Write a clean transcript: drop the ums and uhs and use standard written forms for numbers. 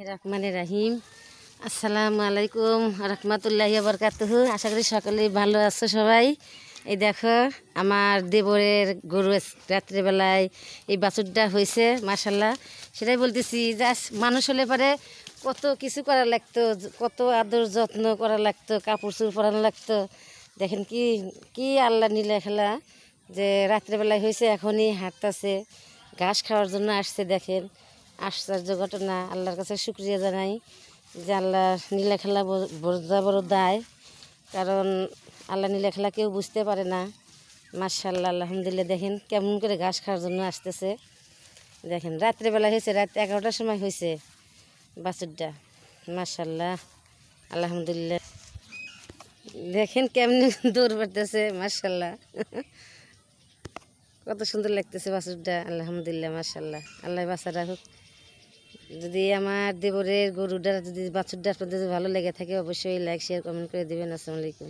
রহমানির রহিম। আসসালামু আলাইকুম রহমতুল্লাহি বরকাতুহু। আশা করি সকলেই ভালো আছো সবাই। এই দেখো আমার দেবরের গরু রাত্রিবেলায় এই বাছুরটা হয়েছে মাশাল্লাহ। সেটাই বলতেছি যে মানুষ হলে পরে কত কিছু করা লাগতো, কত আদর যত্ন করা লাগতো, কাপড় চুপড় পরানো লাগতো। দেখেন কি কি আল্লাহ নীলা খেলা যে রাত্রিবেলায় হয়েছে, এখনই হাঁটতেছে, ঘাস খাওয়ার জন্য আসছে। দেখেন আশ্চর্য ঘটনা, আল্লাহর কাছে শুকরিয়া জানাই যে আল্লাহ নীলা খেলা বড় দায়, কারণ আল্লাহ নীলা খেলা কেউ বুঝতে পারে না। মাশাআল্লাহ আলহামদুলিল্লাহ। দেখেন কেমন করে ঘাস খাওয়ার জন্য আসতেছে। দেখেন রাত্রেবেলা হয়েছে, রাত 11টার সময় হয়েছে বাছুরটা। মাশাআল্লাহ আলহামদুলিল্লাহ। দেখেন কেমনি দৌড় পারতেছে, মাশাআল্লাহ কত সুন্দর লাগতেছে বাছুরটা। আলহামদুলিল্লাহ মাশাআল্লাহ, আল্লাহ বাঁচা রাখুক। যদি আমার দেবরের গরুটা যদি বাছুরটা আপনাদের ভালো লেগে থাকে অবশ্যই লাইক শেয়ার কমেন্ট করে দেবেন। আসসালামু আলাইকুম।